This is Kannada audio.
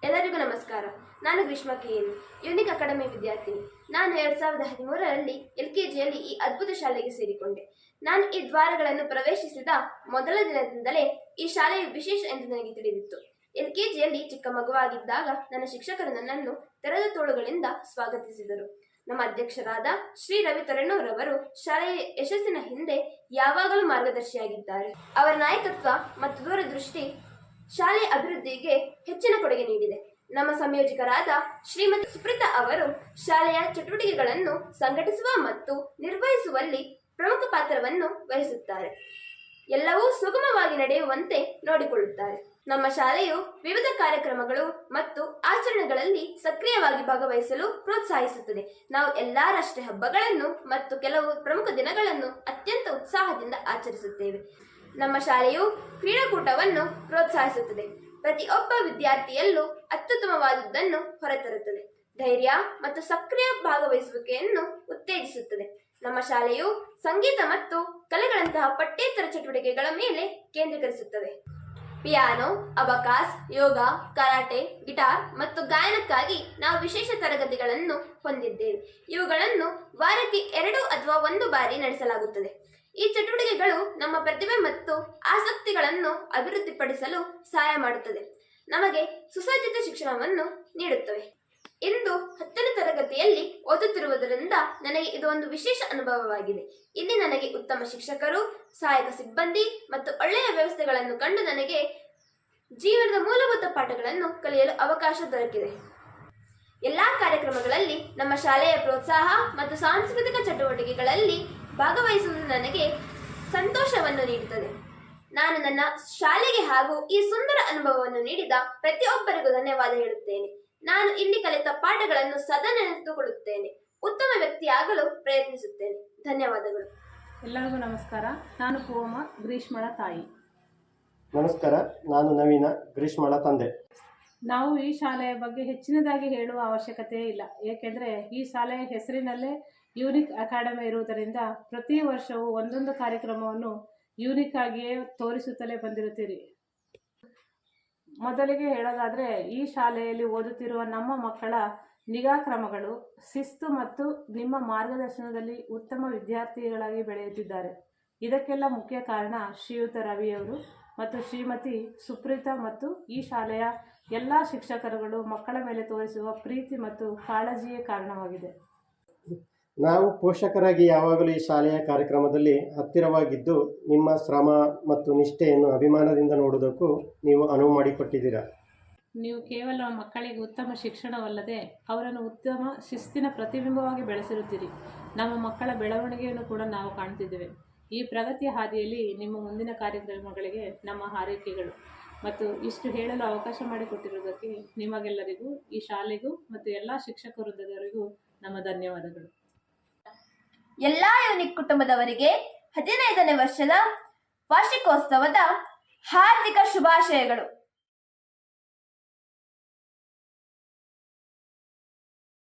ಎಲ್ಲರಿಗೂ ನಮಸ್ಕಾರ. ನಾನು ಗ್ರೀಷ್ಮ ಕೆ.ಎನ್, ಯೂನಿಕ್ ಅಕಾಡೆಮಿ ವಿದ್ಯಾರ್ಥಿನಿ. ನಾನು 2013ರಲ್ಲಿ LKGಯಲ್ಲಿ ಈ ಅದ್ಭುತ ಶಾಲೆಗೆ ಸೇರಿಕೊಂಡೆ. ನಾನು ಈ ದ್ವಾರಗಳನ್ನು ಪ್ರವೇಶಿಸಿದ ಮೊದಲ ದಿನದಿಂದಲೇ ಈ ಶಾಲೆಯು ವಿಶೇಷ ಎಂದು ನನಗೆ ತಿಳಿದಿತ್ತು. LKGಯಲ್ಲಿ ಚಿಕ್ಕ ಮಗುವಾಗಿದ್ದಾಗ ನನ್ನ ಶಿಕ್ಷಕರು ನನ್ನನ್ನು ತೆರೆದ ತೋಳುಗಳಿಂದ ಸ್ವಾಗತಿಸಿದರು. ನಮ್ಮ ಅಧ್ಯಕ್ಷರಾದ ಶ್ರೀ ರವಿ ತರಣೂರವರು ಶಾಲೆಯ ಯಶಸ್ಸಿನ ಹಿಂದೆ ಯಾವಾಗಲೂ ಮಾರ್ಗದರ್ಶಿಯಾಗಿದ್ದಾರೆ. ಅವರ ನಾಯಕತ್ವ ಮತ್ತು ದೂರದೃಷ್ಟಿ ಶಾಲೆಯ ಅಭಿವೃದ್ಧಿಗೆ ಹೆಚ್ಚಿನ ಕೊಡುಗೆ ನೀಡಿದೆ. ನಮ್ಮ ಸಂಯೋಜಕರಾದ ಶ್ರೀಮತಿ ಸುಪ್ರೀತಾ ಅವರು ಶಾಲೆಯ ಚಟುವಟಿಕೆಗಳನ್ನು ಸಂಘಟಿಸುವ ಮತ್ತು ನಿರ್ವಹಿಸುವಲ್ಲಿ ಪ್ರಮುಖ ಪಾತ್ರವನ್ನು ವಹಿಸುತ್ತಾರೆ. ಎಲ್ಲವೂ ಸುಗಮವಾಗಿ ನಡೆಯುವಂತೆ ನೋಡಿಕೊಳ್ಳುತ್ತಾರೆ. ನಮ್ಮ ಶಾಲೆಯು ವಿವಿಧ ಕಾರ್ಯಕ್ರಮಗಳು ಮತ್ತು ಆಚರಣೆಗಳಲ್ಲಿ ಸಕ್ರಿಯವಾಗಿ ಭಾಗವಹಿಸಲು ಪ್ರೋತ್ಸಾಹಿಸುತ್ತದೆ. ನಾವು ಎಲ್ಲಾ ರಾಷ್ಟ್ರೀಯ ಹಬ್ಬಗಳನ್ನು ಮತ್ತು ಕೆಲವು ಪ್ರಮುಖ ದಿನಗಳನ್ನು ಅತ್ಯಂತ ಉತ್ಸಾಹದಿಂದ ಆಚರಿಸುತ್ತೇವೆ. ನಮ್ಮ ಶಾಲೆಯು ಕ್ರೀಡಾಕೂಟವನ್ನು ಪ್ರೋತ್ಸಾಹಿಸುತ್ತದೆ. ಪ್ರತಿಯೊಬ್ಬ ವಿದ್ಯಾರ್ಥಿಯಲ್ಲೂ ಅತ್ಯುತ್ತಮವಾದದ್ದನ್ನು ಹೊರತರುತ್ತದೆ. ಧೈರ್ಯ ಮತ್ತು ಸಕ್ರಿಯ ಭಾಗವಹಿಸುವಿಕೆಯನ್ನು ಉತ್ತೇಜಿಸುತ್ತದೆ. ನಮ್ಮ ಶಾಲೆಯು ಸಂಗೀತ ಮತ್ತು ಕಲೆಗಳಂತಹ ಪಠ್ಯೇತರ ಚಟುವಟಿಕೆಗಳ ಮೇಲೆ ಕೇಂದ್ರೀಕರಿಸುತ್ತದೆ. ಪಿಯಾನೋ, ಅಬಕಾಸ್, ಯೋಗ, ಕರಾಟೆ, ಗಿಟಾರ್ ಮತ್ತು ಗಾಯನಕ್ಕಾಗಿ ನಾವು ವಿಶೇಷ ತರಗತಿಗಳನ್ನು ಹೊಂದಿದ್ದೇವೆ. ಇವುಗಳನ್ನು ವಾರಕ್ಕೆ 2 ಅಥವಾ 1 ಬಾರಿ ನಡೆಸಲಾಗುತ್ತದೆ. ಈ ಚಟುವಟಿಕೆಗಳು ನಮ್ಮ ಪ್ರತಿಭೆ ಮತ್ತು ಆಸಕ್ತಿಗಳನ್ನು ಅಭಿವೃದ್ಧಿಪಡಿಸಲು ಸಹಾಯ ಮಾಡುತ್ತದೆ, ನಮಗೆ ಸುಸಜ್ಜಿತ ಶಿಕ್ಷಣವನ್ನು ನೀಡುತ್ತವೆ. ಇಂದು 10ನೇ ತರಗತಿಯಲ್ಲಿ ಓದುತ್ತಿರುವುದರಿಂದ ನನಗೆ ಇದು ಒಂದು ವಿಶೇಷ ಅನುಭವವಾಗಿದೆ. ಇಲ್ಲಿ ನನಗೆ ಉತ್ತಮ ಶಿಕ್ಷಕರು, ಸಹಾಯಕ ಸಿಬ್ಬಂದಿ ಮತ್ತು ಒಳ್ಳೆಯ ವ್ಯವಸ್ಥೆಗಳನ್ನು ಕಂಡು ನನಗೆ ಜೀವನದ ಮೂಲಭೂತ ಪಾಠಗಳನ್ನು ಕಲಿಯಲು ಅವಕಾಶ ದೊರಕಿದೆ. ಎಲ್ಲಾ ಕಾರ್ಯಕ್ರಮಗಳಲ್ಲಿ ನಮ್ಮ ಶಾಲೆಯ ಪ್ರೋತ್ಸಾಹ ಮತ್ತು ಸಾಂಸ್ಕೃತಿಕ ಚಟುವಟಿಕೆಗಳಲ್ಲಿ ಭಾಗವಹಿಸುವುದು ನನಗೆ ಸಂತೋಷವನ್ನು ನೀಡುತ್ತದೆ. ನಾನು ನನ್ನ ಶಾಲೆಗೆ ಹಾಗೂ ಈ ಸುಂದರ ಅನುಭವವನ್ನು ನೀಡಿದ ಪ್ರತಿಯೊಬ್ಬರಿಗೂ ಧನ್ಯವಾದ ಹೇಳುತ್ತೇನೆ. ನಾನು ಇಲ್ಲಿ ಕಲಿತ ಪಾಠಗಳನ್ನು ಸದಾ ನೆನೆದುಕೊಳ್ಳುತ್ತೇನೆ. ಉತ್ತಮ ವ್ಯಕ್ತಿಯಾಗಲು ಪ್ರಯತ್ನಿಸುತ್ತೇನೆ. ಧನ್ಯವಾದಗಳು. ಎಲ್ಲರಿಗೂ ನಮಸ್ಕಾರ. ನಾನು ಪೂವಮ್ಮ, ಗ್ರೀಷ್ಮಳ ತಾಯಿ. ನಮಸ್ಕಾರ, ನಾನು ನವೀನ, ಗ್ರೀಷ್ಮಳ ತಂದೆ. ನಾವು ಈ ಶಾಲೆಯ ಬಗ್ಗೆ ಹೆಚ್ಚಿನದಾಗಿ ಹೇಳುವ ಅವಶ್ಯಕತೆ ಇಲ್ಲ, ಏಕೆಂದರೆ ಈ ಶಾಲೆಯ ಹೆಸರಿನಲ್ಲೇ ಯೂನಿಕ್ ಅಕಾಡೆಮಿ ಇರುವುದರಿಂದ ಪ್ರತಿ ವರ್ಷವೂ ಒಂದೊಂದು ಕಾರ್ಯಕ್ರಮವನ್ನು ಯೂನಿಕ್ ಆಗಿಯೇ ತೋರಿಸುತ್ತಲೇ ಬಂದಿರುತ್ತೀರಿ. ಮೊದಲಿಗೆ ಹೇಳೋದಾದರೆ, ಈ ಶಾಲೆಯಲ್ಲಿ ಓದುತ್ತಿರುವ ನಮ್ಮ ಮಕ್ಕಳ ನಿಗಾ ಕ್ರಮಗಳು, ಶಿಸ್ತು ಮತ್ತು ನಿಮ್ಮ ಮಾರ್ಗದರ್ಶನದಲ್ಲಿ ಉತ್ತಮ ವಿದ್ಯಾರ್ಥಿಗಳಾಗಿ ಬೆಳೆಯುತ್ತಿದ್ದಾರೆ. ಇದಕ್ಕೆಲ್ಲ ಮುಖ್ಯ ಕಾರಣ ಶ್ರೀಯುತ ರವಿಯವರು ಮತ್ತು ಶ್ರೀಮತಿ ಸುಪ್ರೀತಾ ಮತ್ತು ಈ ಶಾಲೆಯ ಎಲ್ಲ ಶಿಕ್ಷಕರುಗಳು ಮಕ್ಕಳ ಮೇಲೆ ತೋರಿಸುವ ಪ್ರೀತಿ ಮತ್ತು ಕಾಳಜಿಯೇ ಕಾರಣವಾಗಿದೆ. ನಾವು ಪೋಷಕರಾಗಿ ಯಾವಾಗಲೂ ಈ ಶಾಲೆಯ ಕಾರ್ಯಕ್ರಮದಲ್ಲಿ ಹತ್ತಿರವಾಗಿದ್ದು ನಿಮ್ಮ ಶ್ರಮ ಮತ್ತು ನಿಷ್ಠೆಯನ್ನು ಅಭಿಮಾನದಿಂದ ನೋಡುವುದಕ್ಕೂ ನೀವು ಅನುವು ಮಾಡಿಕೊಟ್ಟಿದ್ದೀರಾ. ನೀವು ಕೇವಲ ಮಕ್ಕಳಿಗೆ ಉತ್ತಮ ಶಿಕ್ಷಣವಲ್ಲದೆ ಅವರನ್ನು ಉತ್ತಮ ಶಿಸ್ತಿನ ಪ್ರತಿಬಿಂಬವಾಗಿ ಬೆಳೆಸಿರುತ್ತೀರಿ. ನಮ್ಮ ಮಕ್ಕಳ ಬೆಳವಣಿಗೆಯನ್ನು ಕೂಡ ನಾವು ಕಾಣ್ತಿದ್ದೇವೆ. ಈ ಪ್ರಗತಿಯ ಹಾದಿಯಲ್ಲಿ ನಿಮ್ಮ ಮುಂದಿನ ಕಾರ್ಯಕ್ರಮಗಳಿಗೆ ನಮ್ಮ ಹಾರೈಕೆಗಳು. ಮತ್ತು ಇಷ್ಟು ಹೇಳಲು ಅವಕಾಶ ಮಾಡಿಕೊಟ್ಟಿರುವುದಕ್ಕೆ ನಿಮಗೆಲ್ಲರಿಗೂ, ಈ ಶಾಲೆಗೂ ಮತ್ತು ಎಲ್ಲ ಶಿಕ್ಷಕ ವೃಂದದವರಿಗೂ ನಮ್ಮ ಧನ್ಯವಾದಗಳು. ಎಲ್ಲ ಯೂನಿಕ್ ಕುಟುಂಬದವರಿಗೆ 15ನೇ ವರ್ಷದ ವಾರ್ಷಿಕೋತ್ಸವದ ಹಾರ್ದಿಕ ಶುಭಾಶಯಗಳು.